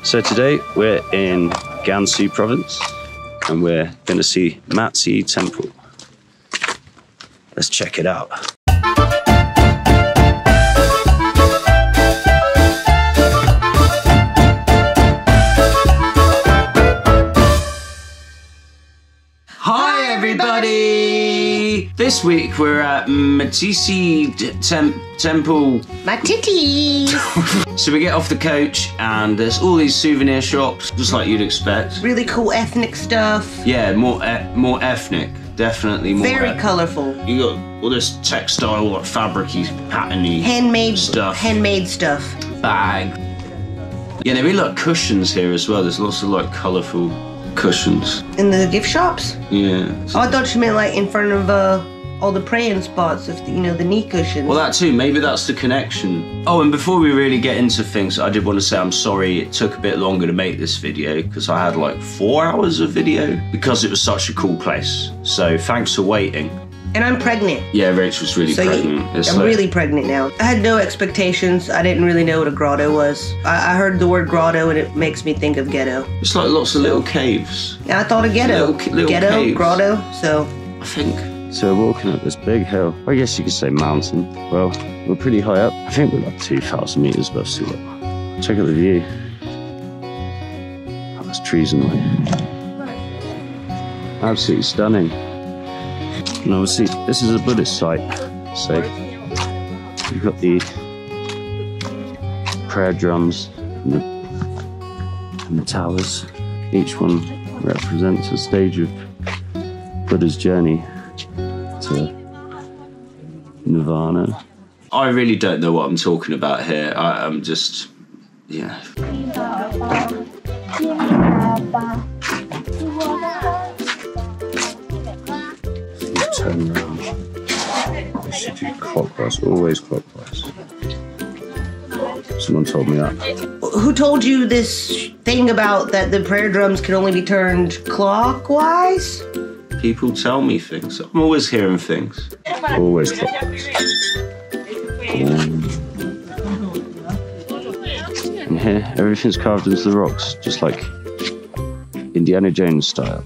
So today we're in Gansu province and we're going to see Matsi Temple. Let's check it out. Hi everybody! This week we're at Matsi Temple. Matiti! So we get off the coach and there's all these souvenir shops, just like you'd expect. Really cool ethnic stuff. Yeah, more ethnic. Definitely more. Very colourful. You got all this textile, like fabricy, patterny handmade stuff. Handmade stuff. Bag. Yeah, they really like cushions here as well. There's lots of like colourful cushions. In the gift shops? Yeah. Oh, I thought you meant like in front of all the praying spots of the, the knee cushions. Well, that too. Maybe that's the connection. Oh, and before we really get into things, I did want to say I'm sorry it took a bit longer to make this video because I had like 4 hours of video because it was such a cool place. So thanks for waiting. And I'm pregnant. Yeah, Rachel's really pregnant. I'm really pregnant now. I had no expectations. I didn't really know what a grotto was. I heard the word grotto and it makes me think of ghetto. It's like lots of little caves. Yeah, I thought of ghetto. Little ghetto, caves. grotto, so. I think. So we're walking up this big hill. I guess you could say mountain. Well, we're pretty high up. I think we're like 2,000 meters above sea level. Check out the view. Oh, there's trees in the way. Absolutely stunning. And obviously, this is a Buddhist site. So you've got the prayer drums and the towers. Each one represents a stage of Buddha's journey to Nirvana. I really don't know what I'm talking about here. I'm just, yeah. Turn around. You should do clockwise, always clockwise. Someone told me that. Who told you this thing about that the prayer drums can only be turned clockwise? People tell me things. I'm always hearing things. Always clockwise. And here, everything's carved into the rocks, just like Indiana Jones style.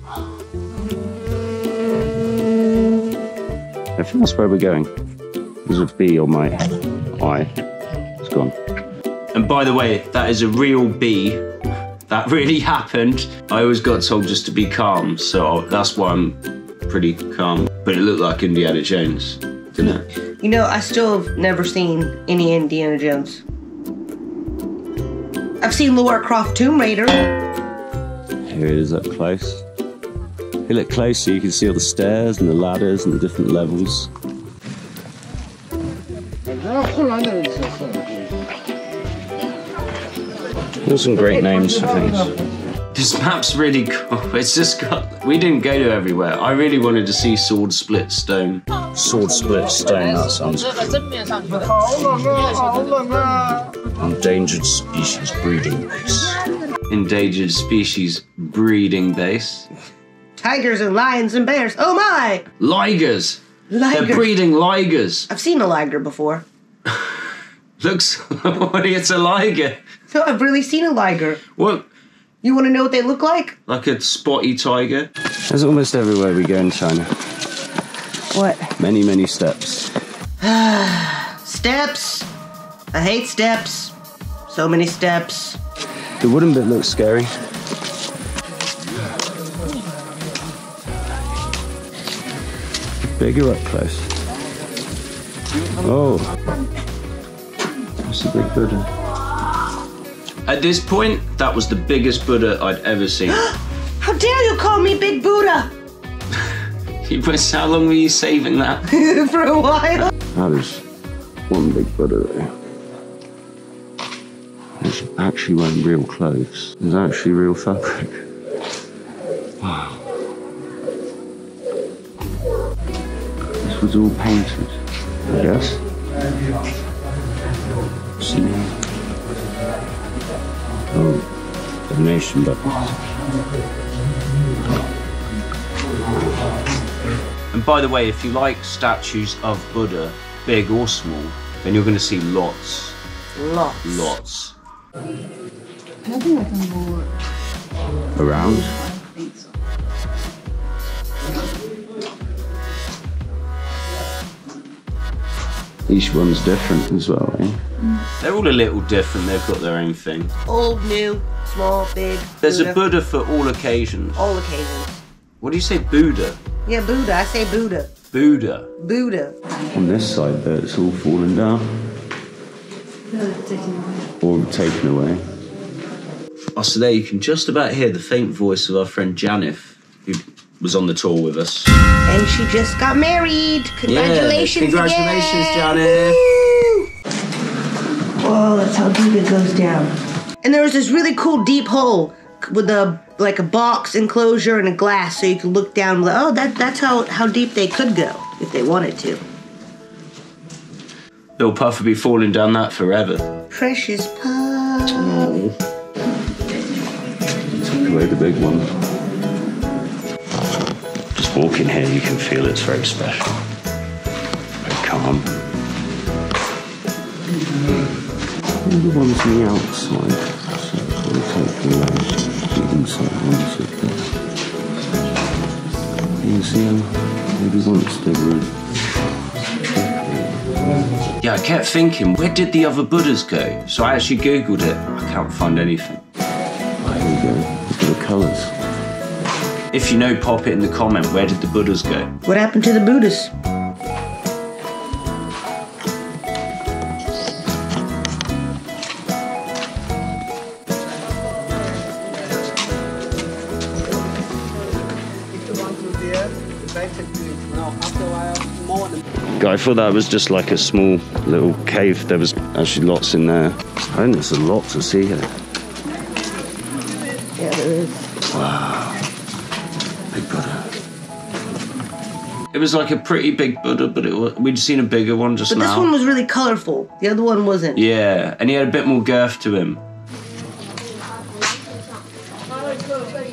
I think that's where we're going. There's a bee on my eye. It's gone. And by the way, that is a real bee. That really happened. I always got told just to be calm, so that's why I'm pretty calm. But it looked like Indiana Jones, didn't it? You know, I still have never seen any Indiana Jones. I've seen Lara Croft Tomb Raider. Here it is up close. If you look closer, you can see all the stairs and the ladders and the different levels. There's some great names for things. This map's really cool. It's just got... We didn't go to everywhere. I really wanted to see Sword Split Stone. Sword Split Stone, that sounds cool. Endangered Species Breeding Base. Endangered Species Breeding Base. Tigers and lions and bears. Oh my! Ligers. Ligers. They're breeding ligers. I've seen a liger before. Looks... It's a liger. No, I've really seen a liger. What? You want to know what they look like? Like a spotty tiger. There's almost everywhere we go in China. What? Many, many steps. Steps. I hate steps. So many steps. The wooden bit looks scary. Bigger up close. Oh. That's a big Buddha. At this point, that was the biggest Buddha I'd ever seen. How dare you call me Big Buddha? How long were you saving that? For a while. That is one big Buddha there. He's actually wearing real clothes. There's actually real fabric. Wow. This was all painted, I guess. See? Oh, donation buttons. And by the way, if you like statues of Buddha, big or small, then you're going to see lots. Lots. Lots. I think I can go around. I think so. Each one's different as well, eh? They're all a little different, they've got their own thing. Old, new, small, big. There's Buddha. a Buddha for all occasions. All occasions. What do you say, Buddha? Yeah, Buddha. I say Buddha. Buddha. Buddha. On this side there, it's all fallen down. Or taken away. Oh, so there you can just about hear the faint voice of our friend Janif, who was on the tour with us. And she just got married. Congratulations, congratulations, again. Janif. Whoa, that's how deep it goes down. And there was this really cool deep hole with a box enclosure and a glass, so you could look down. Oh, that's how deep they could go if they wanted to. Little Puff would be falling down that forever. Precious Puff. Oh. Took away the big one. Just walking here, you can feel it's very special. Very calm. And the ones on the outside, so we'll take the inside ones of this. You can see them maybe once they were. Yeah, I kept thinking, where did the other Buddhas go? So I actually Googled it. I can't find anything. There we go. Look at the colours. If you know, pop it in the comment. Where did the Buddhas go? What happened to the Buddhists? I thought that was just like a small little cave. There was actually lots in there. I think there's a lot to see here. Yeah, there is. Wow. Big Buddha. It was like a pretty big Buddha, but we'd seen a bigger one just now. But this one was really colorful. The other one wasn't. Yeah, and he had a bit more girth to him.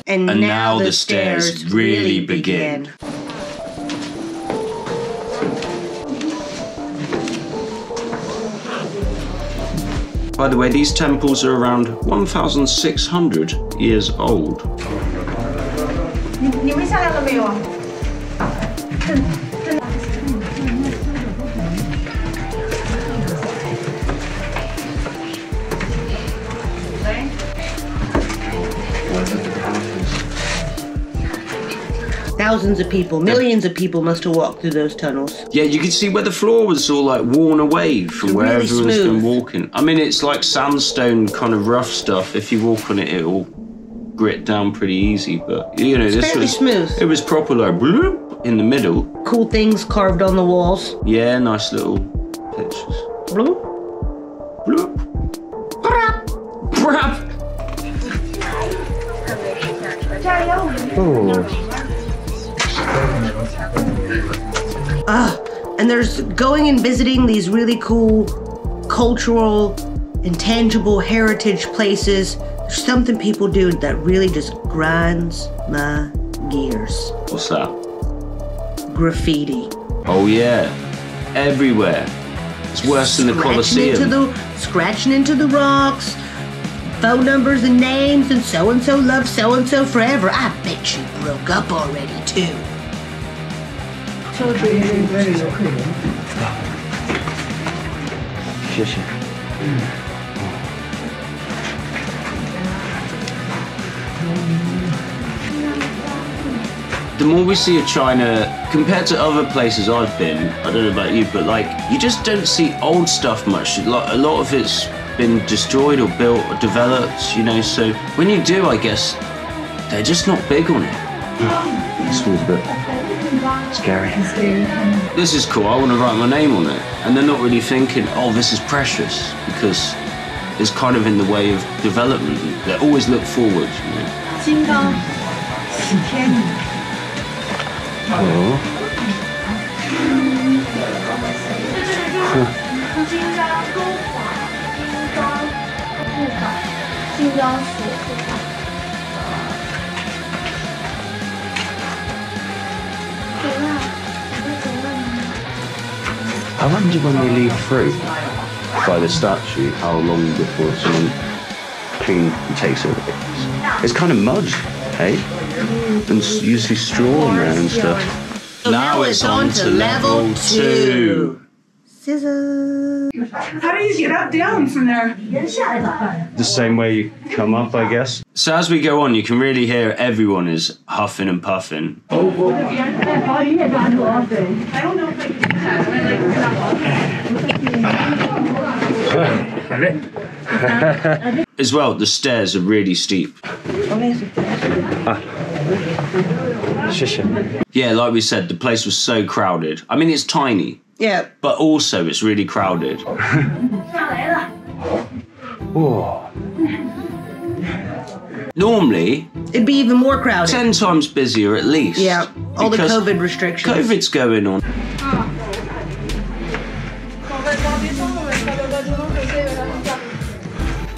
And now the stairs really begin. By the way, these temples are around 1,600 years old. Thousands of people, millions of people must have walked through those tunnels. Yeah, you can see where the floor was all like worn away from where really everyone's smooth. been walking. I mean, it's like sandstone kind of rough stuff. If you walk on it, it'll grit down pretty easy. But you know, this fairly was smooth. It was proper like bloop in the middle. Cool things carved on the walls. Yeah, nice little pictures. Bloop. Bloop. Brap. Brap. Oh. And there's going and visiting these really cool cultural and tangible heritage places. There's something people do that really just grinds my gears. What's that? Graffiti. Oh yeah, everywhere. It's worse than the Colosseum. Scratching into the rocks, phone numbers and names, and so loves so-and-so forever. I bet you broke up already, too. The more we see of China, compared to other places I've been, I don't know about you, but like, you just don't see old stuff much. A lot of it's been destroyed or built or developed, you know, so when you do, I guess, they're just not big on it. This one's a bit scary. This is cool, I want to write my name on it. And they're not really thinking, oh, this is precious, because it's kind of in the way of development. They always look forward, you know. Oh. I wonder when they leave through by the statue, how long before someone walking takes a bit. It's kind of mud, hey? And usually straw in there and stuff. So now it's on to level 2. Scissors. How do you get up down from there? The same way you come up, I guess. So as we go on, you can really hear everyone is huffing and puffing. I don't know if I can. As well, the stairs are really steep. Yeah, like we said, the place was so crowded. I mean, it's tiny. Yeah. But also, it's really crowded. Normally, it'd be even more crowded. 10 times busier at least. Yeah, all the COVID restrictions. COVID's going on.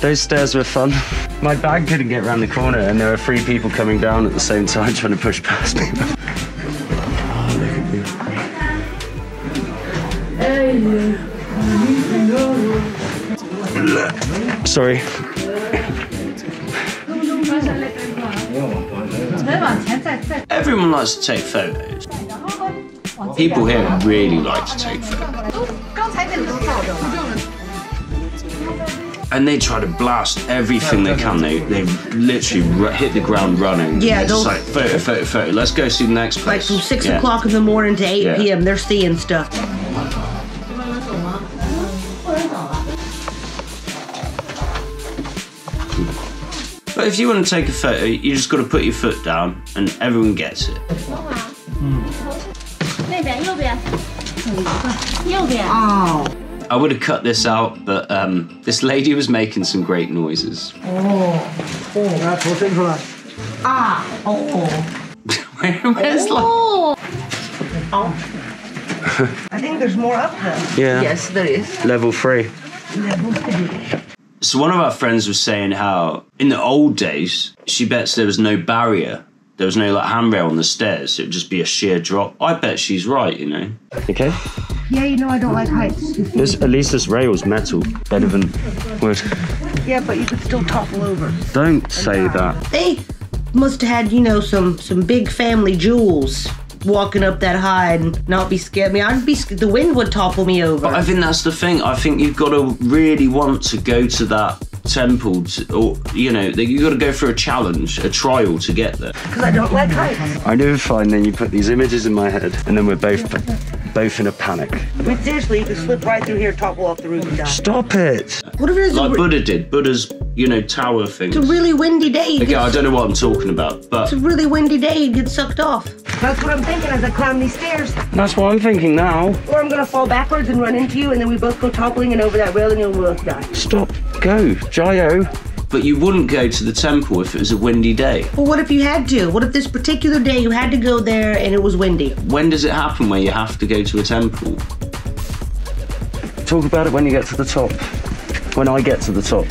Those stairs were fun. My bag couldn't get around the corner and there were 3 people coming down at the same time trying to push past me. Sorry. Everyone likes to take photos. People here really like to take photos. And they try to blast everything they can. They literally hit the ground running. Yeah, just like photo, photo, photo. Let's go see the next place. Like from 6 o'clock in the morning to 8 p.m. They're seeing stuff. But if you want to take a photo, you just got to put your foot down, and everyone gets it. Oh. I would have cut this out, but this lady was making some great noises. Where's I think there's more up there. Yeah. Yes, there is. Level 3. Level 3. So one of our friends was saying how in the old days, she bets there was no barrier. There was no like handrail on the stairs. It would just be a sheer drop. I bet she's right, you know. Okay. Yeah, you know I don't like heights. At least this rail's metal, better than wood. Yeah, but you could still topple over. Don't say that. They must have had, you know, some big family jewels walking up that high and not be scared. I mean, I'd be scared. The wind would topple me over. But I think that's the thing. I think you've got to really want to go to that temple, or, you know, you've got to go for a challenge, a trial to get there. Because I don't like heights. I never find then you put these images in my head and then we're both in a panic. I mean, seriously, you could slip right through here, topple off the roof and die. Stop it. What if it is like Buddha did. Buddha's, you know, tower thing. It's a really windy day. Okay, I don't know what I'm talking about, but... It's a really windy day, you'd get sucked off. That's what I'm thinking as I climb these stairs. That's what I'm thinking now. Or I'm gonna fall backwards and run into you, and then we both go toppling and over that rail and you'll both die. Stop. Go. Jio. But you wouldn't go to the temple if it was a windy day. Well, what if you had to? What if this particular day you had to go there and it was windy? When does it happen where you have to go to a temple? Talk about it when you get to the top. When I get to the top.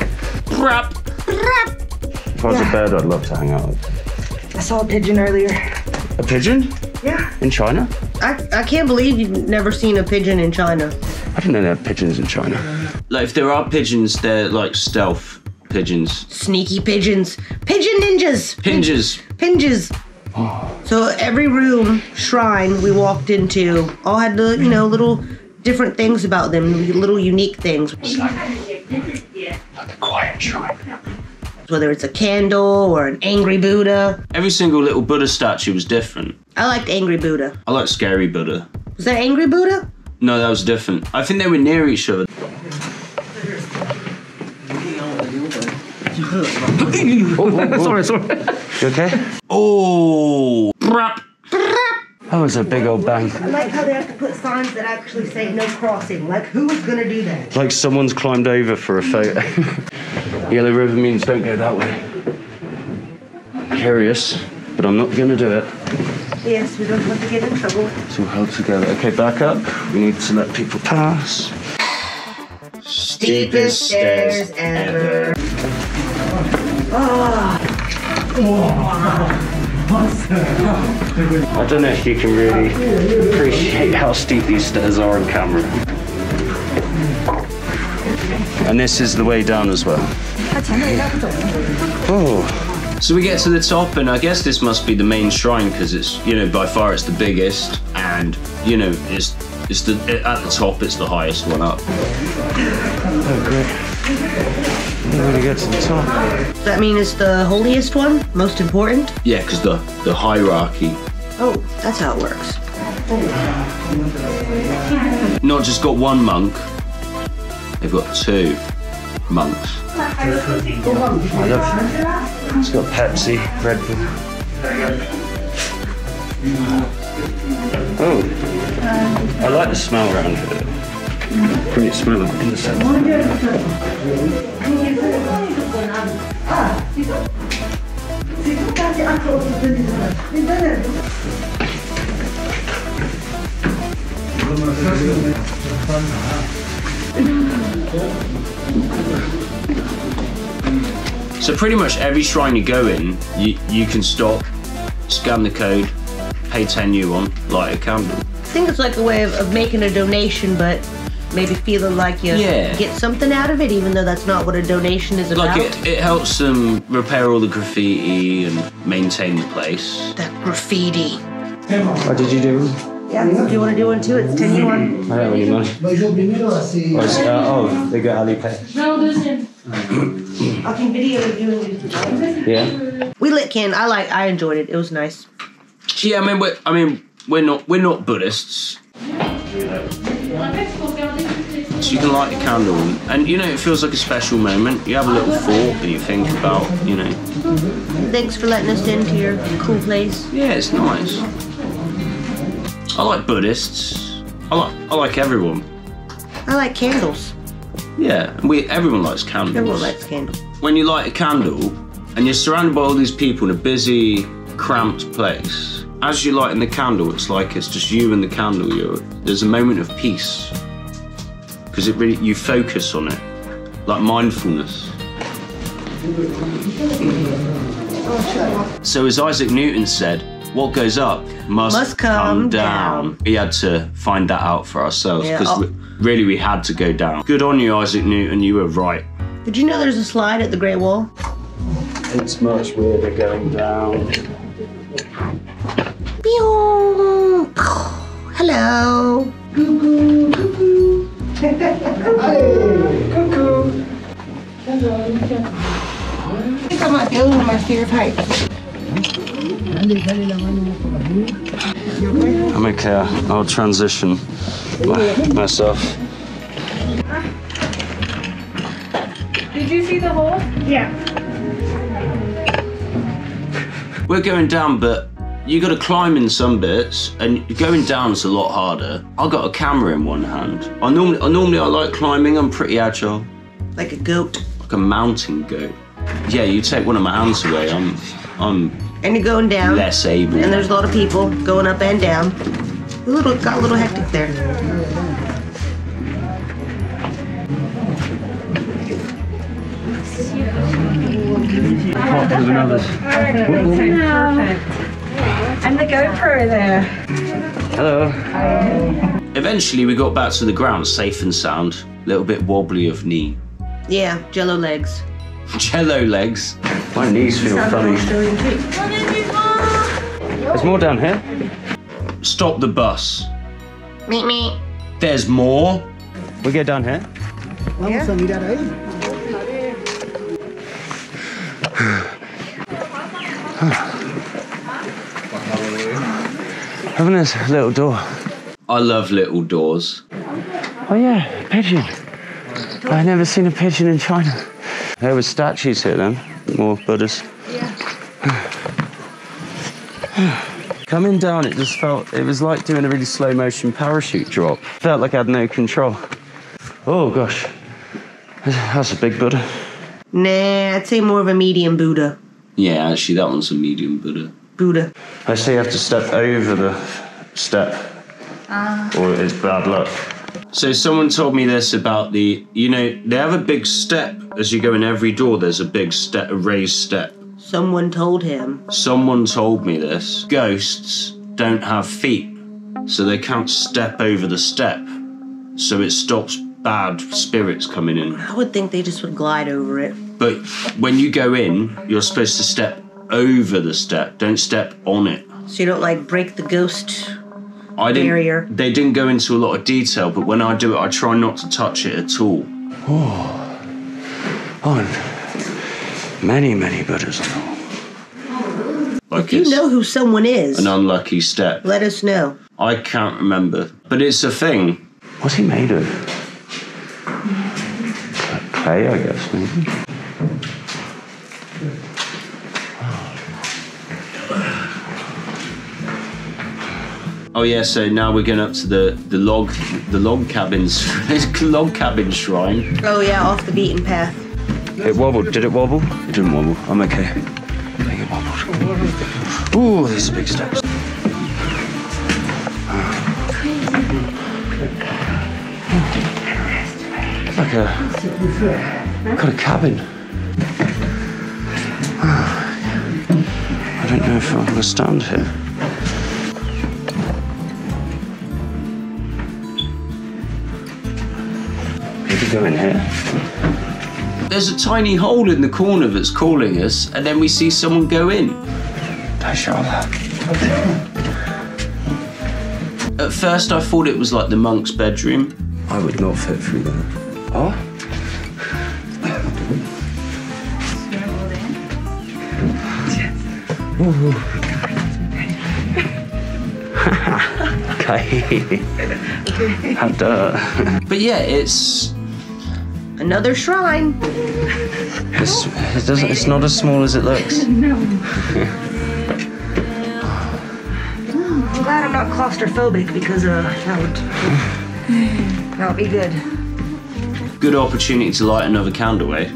Brap. If I was a bird, I'd love to hang out with. I saw a pigeon earlier. A pigeon? Yeah. In China? I can't believe you've never seen a pigeon in China. I didn't know they had pigeons in China. Like, if there are pigeons, they're like stealth pigeons. Sneaky pigeons. Pigeon ninjas. Pinges. Oh. So every room, shrine we walked into all had the, you know, little different things about them, little unique things. Like a quiet shrine. Whether it's a candle or an angry Buddha. Every single little Buddha statue was different. I liked angry Buddha. I like scary Buddha. Was that angry Buddha? No, that was different. I think they were near each other. Sorry. You okay? Oh, brap. That was a big old bang. I like how they have to put signs that actually say no crossing. Like, who is gonna do that? Like someone's climbed over for a photo. Yellow river means don't go that way. Curious, but I'm not gonna do it. Yes, we don't want to get in trouble. It's all held together. Okay, back up. We need to let people pass. Steepest stairs ever. I don't know if you can really appreciate how steep these stairs are on camera. And this is the way down as well. Oh. So we get to the top, and I guess this must be the main shrine because it's, you know, by far it's the biggest, and you know, it's the at the top, it's the highest one up. Oh, great. We're gonna get to the top. Does that mean it's the holiest one? Most important? Yeah, because the hierarchy. Oh, that's how it works. Not just got one monk, they've got 2 monks. Oh, look. It's got Pepsi, Red Bull. Oh, I like the smell around here. Great smell of incense. So pretty much every shrine you go in, you can stop, scan the code, pay 10 yuan, light a candle. I think it's like a way of making a donation, but maybe feeling like you get something out of it, even though that's not what a donation is about. Like it helps them repair all the graffiti and maintain the place. That graffiti. What did you do? Yeah, do you want to do one too? It's 10 yuan. I don't have any money. Oh, they got Alipay. I can video you doing it. Yeah. We lit can. I enjoyed it. It was nice. Yeah, I mean we're not Buddhists. So you can light a candle, and you know, it feels like a special moment. You have a little thought and you think about, you know. Thanks for letting us into your cool place. Yeah, it's nice. I like Buddhists. I like everyone. I like candles. Yeah, everyone likes candles. Everyone likes candles. When you light a candle and you're surrounded by all these people in a busy, cramped place, as you're lighting the candle, it's like it's just you and the candle. There's a moment of peace because you focus on it, like mindfulness. So as Isaac Newton said, what goes up must come down. We had to find that out for ourselves because really we had to go down. Good on you, Isaac Newton, you were right. Did you know there's a slide at the Great Wall? It's much weirder going down. Pew! Hello. Cuckoo. Cuckoo. Cuckoo. I think I might be over my fear of heights. I'm okay. I'll transition myself. Did you see the hole? Yeah. We're going down, but you got to climb in some bits, and going down's a lot harder. I got a camera in one hand. I normally like climbing. I'm pretty agile. Like a goat. Like a mountain goat. Yeah, you take one of my hands away, I'm And you're going down. less able. And there's a lot of people going up and down. Got a little hectic there. And the GoPro there. Hello. Eventually we got back to the ground, safe and sound. A little bit wobbly of knee. Yeah, jello legs. Jello legs. My knees feel funny. There's more down here. Stop the bus. Meet me. There's more. We go down here. Yeah. Having this little door. I love little doors. Oh yeah, pigeon. I've never seen a pigeon in China. There were statues here then, more Buddhist. Yeah. Coming down, it was like doing a really slow motion parachute drop. Felt like I had no control. Oh gosh, that's a big Buddha. Nah, I'd say more of a medium Buddha. Yeah, actually that one's a medium Buddha. I say you have to step over the step, or it's bad luck. So someone told me this about they have a big step. As you go in every door, there's a big step, a raised step. Someone told him. Someone told me this. Ghosts don't have feet, so they can't step over the step. So it stops bad spirits coming in. I would think they just would glide over it. But when you go in, you're supposed to step over the step. Don't step on it. So you don't like break the ghost barrier? They didn't go into a lot of detail, but when I do it, I try not to touch it at all. Oh, many, many Buddhas. Like if you know who someone is, an unlucky step. Let us know. I can't remember, but it's a thing. What's he made of? Clay, I guess, maybe. Oh yeah, so now we're going up to the log cabins, log cabin shrine. Oh yeah, off the beaten path. It wobbled. Did it wobble? It didn't wobble. I'm okay. I think it wobbled. Ooh, these are big steps. Like got a cabin. I don't know if I'm gonna stand here. Maybe go in here. There's a tiny hole in the corner that's calling us, and then we see someone go in. Don't show that. At first I thought it was like the monk's bedroom. I would not fit through that. Oh? Okay. Had dirt. But yeah, it's another shrine. It's not as small as it looks. No. I'm glad I'm not claustrophobic because that would be good. Good opportunity to light another candle, eh?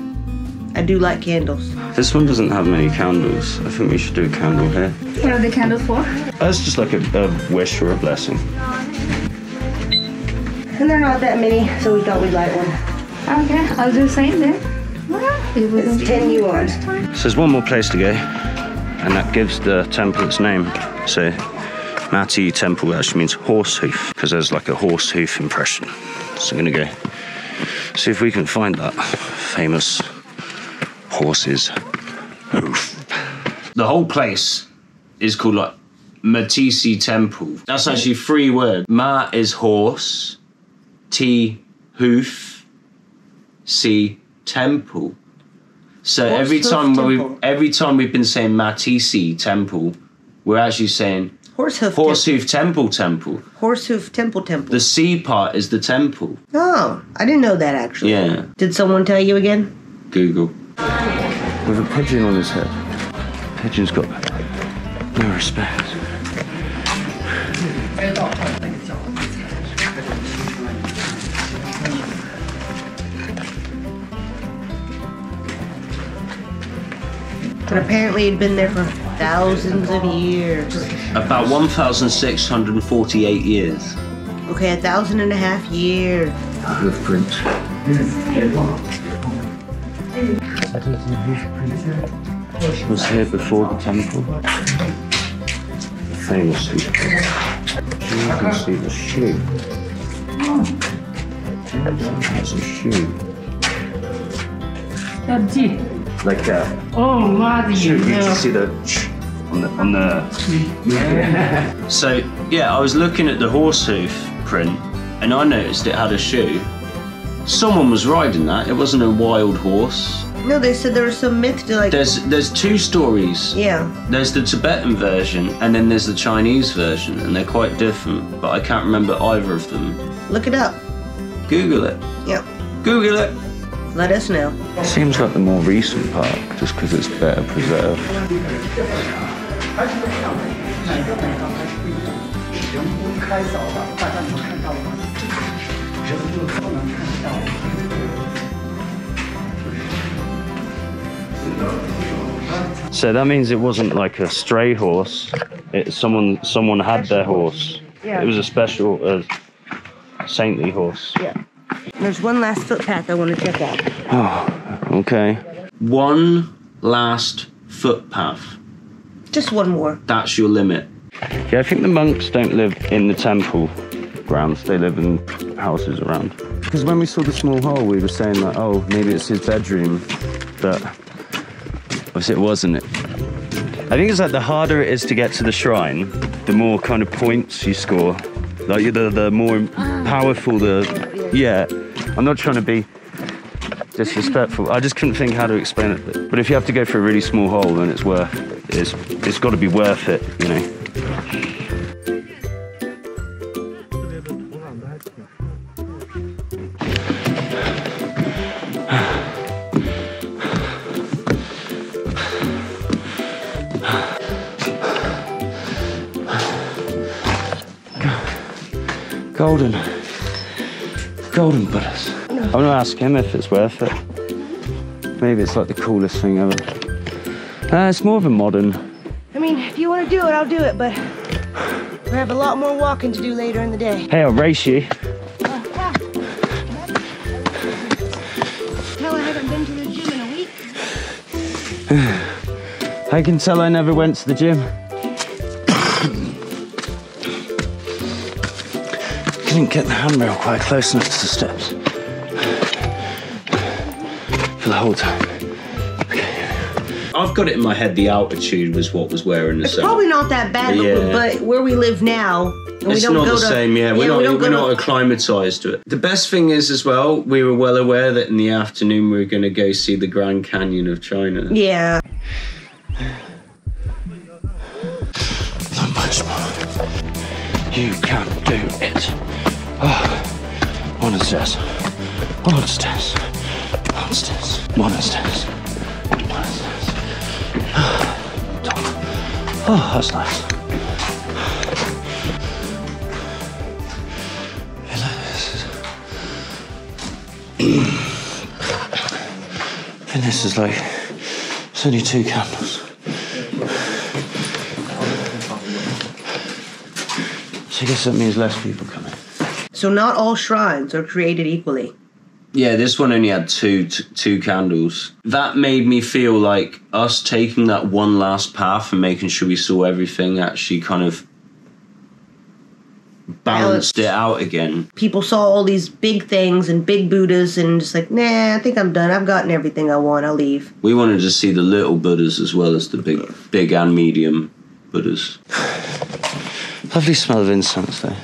I do like candles. This one doesn't have many candles. I think we should do a candle here. What are the candles for? It's just like a wish or a blessing. And they're not that many, so we thought we'd light one. Okay, I'll do the same then. It's 10 yuan. So there's one more place to go, and that gives the temple its name. So Mati Temple actually means horse hoof, because there's like a horse hoof impression. So I'm gonna go see if we can find that famous horse's hoof. The whole place is called like Matisi Temple. That's actually 3 words. Ma is horse, T hoof, C temple. So Horse every hoof time we've been saying Matisi Temple, we're actually saying horse hoof temple. Horse hoof temple. The C part is the temple. Oh, I didn't know that actually. Yeah. Did someone tell you again? Google. With a pigeon on his head. Pigeon's got no respect. But apparently it'd been there for thousands of years. About 1,648 years. Okay, 1,500 years. Hoofprint. Was here before the temple. The famous hoofprint. You can see the shoe. That's a shoe. Like that. Oh, Madi. You can see the on the. So yeah, I was looking at the horse hoof print, and I noticed it had a shoe. Someone was riding that. It wasn't a wild horse. No, they said there was some myth to like. There's 2 stories. Yeah. There's the Tibetan version, and then there's the Chinese version, and they're quite different. But I can't remember either of them. Look it up. Google it. Yep. Google it. Let us know. Seems like the more recent park, just because it's better preserved. So that means it wasn't like a stray horse. Someone had their horse. Yeah. It was a special saintly horse. Yeah. There's one last footpath I want to check out. Oh, okay. One last footpath. Just one more. That's your limit. Yeah, I think the monks don't live in the temple grounds. They live in houses around. Because when we saw the small hole, we were saying like, oh, maybe it's his bedroom. but obviously it wasn't. I think it's like the harder it is to get to the shrine, the more kind of points you score. Like the more powerful the, yeah. I'm not trying to be disrespectful. I just couldn't think how to explain it. But if you have to go for a really small hole, then it's got to be worth it, you know. Golden Buddhas. I'm gonna ask him if it's worth it. Maybe it's like the coolest thing ever. It's more of a modern. I mean, if you want to do it, I'll do it, but we have a lot more walking to do later in the day. Hey, I'll race you. Hell, I haven't been to the gym in a week. I can tell I never went to the gym. Didn't get the handrail quite close enough to the steps for the whole time. Okay. I've got it in my head the altitude was what was wearing the It's probably not that bad, but where we live now, it's not the same. Yeah, we're not acclimatized to it. The best thing is as well, we were well aware that in the afternoon we were going to go see the Grand Canyon of China. Yeah. Not much more. You can do it. Oh, one stairs, one stairs, one stairs, one stairs, one stairs. Oh, that's nice. And this is like, it's only 2 candles. So I guess that means less people coming. So not all shrines are created equally. Yeah, this one only had two candles. That made me feel like us taking that one last path and making sure we saw everything actually kind of balanced it out again. People saw all these big things and big Buddhas and just like, nah, I think I'm done. I've gotten everything I want. I'll leave. We wanted to see the little Buddhas as well as the big and medium Buddhas. Lovely smell of incense though.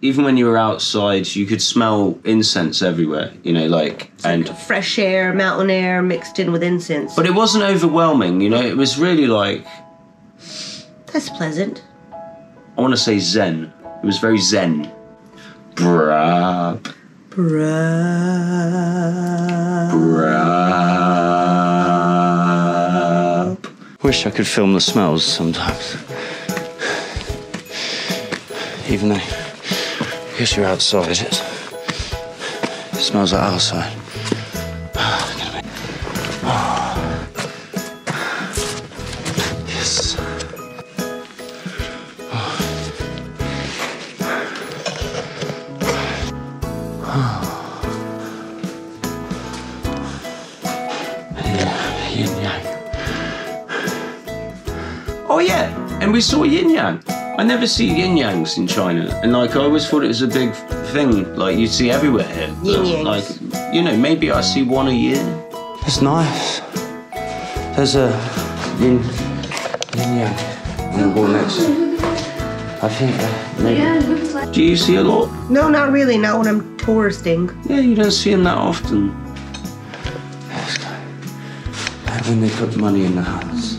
Even when you were outside, you could smell incense everywhere, you know, like fresh air, mountain air mixed in with incense. But it wasn't overwhelming, you know, it was really like... That's pleasant. I want to say zen. It was very zen. Brab. Brab. Brab. Wish I could film the smells sometimes. Even though... I guess you're outside, it smells like outside. Yes. Yin yang. Oh yeah, and we saw yin yang. I never see yin-yangs in China, and like I always thought it was a big thing, like you'd see everywhere here. Yin-yangs. Like, you know, maybe I see one a year. It's nice. There's a yin-yang on the wall next. I think maybe. Yeah, it looks like... Do you see a lot? No, not really, not when I'm touristing. Yeah, you don't see them that often. Like when they put money in the hands.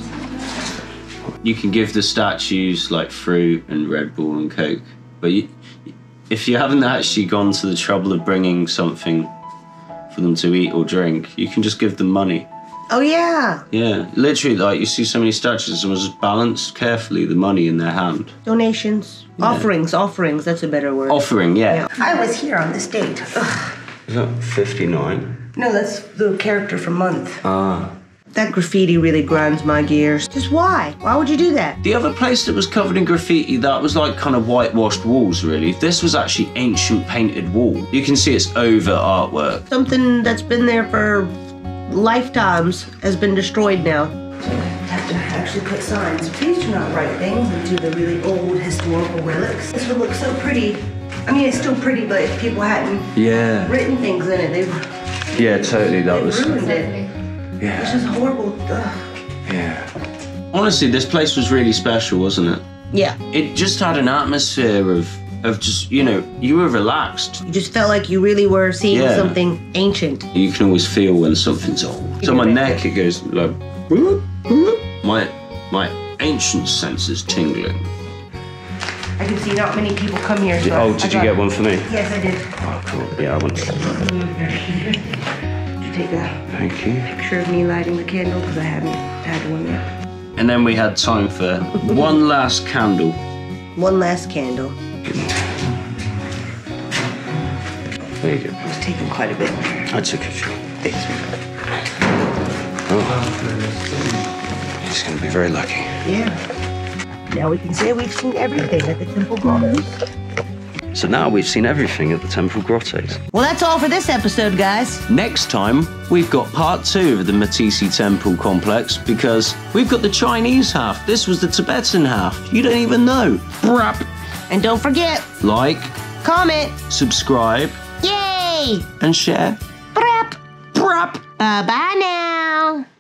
You can give the statues like fruit and Red Bull and Coke, but if you haven't actually gone to the trouble of bringing something for them to eat or drink, you can just give them money. Oh yeah. Yeah, literally, like you see so many statues, someone just balanced carefully the money in their hand. Donations, yeah. Offerings. That's a better word. Offering, yeah. I was here on this date. Ugh. Is that 59? No, that's the character for month. Ah. That graffiti really grinds my gears. Just why? Why would you do that? The other place that was covered in graffiti, that was like kind of whitewashed walls, really. This was actually ancient painted wall. You can see it's over artwork. Something that's been there for lifetimes has been destroyed now. So I have to actually put signs. Please do not write things into the really old historical relics. This would look so pretty. I mean, it's still pretty, but if people hadn't written things in it, Yeah, totally. That was ruined it. Yeah. This is horrible. Ugh. Yeah. Honestly, this place was really special, wasn't it? Yeah. It just had an atmosphere of just, you know, you were relaxed. You just felt like you really were seeing something ancient. You can always feel when something's old. So my neck, it goes like, whoop, whoop. My ancient senses tingling. I can see not many people come here. So Oh, did you get one for me? Yes, I did. Oh, cool. Yeah, I want to. Did you take a Thank you. picture of me lighting the candle? Because I haven't had one yet. And then we had time for one last candle. One last candle. There you go. I was taking quite a bit. I took a few. Thanks. Oh. He's going to be very lucky. Yeah. Now we can say we've seen everything at the Temple Grottoes. So now we've seen everything at the Temple Grottoes. Well, that's all for this episode, guys. Next time, we've got part 2 of the Matisi Temple complex because we've got the Chinese half. This was the Tibetan half. You don't even know. Brap. And don't forget, Like, comment, subscribe, yay, and share. brap. Brap. Bye now.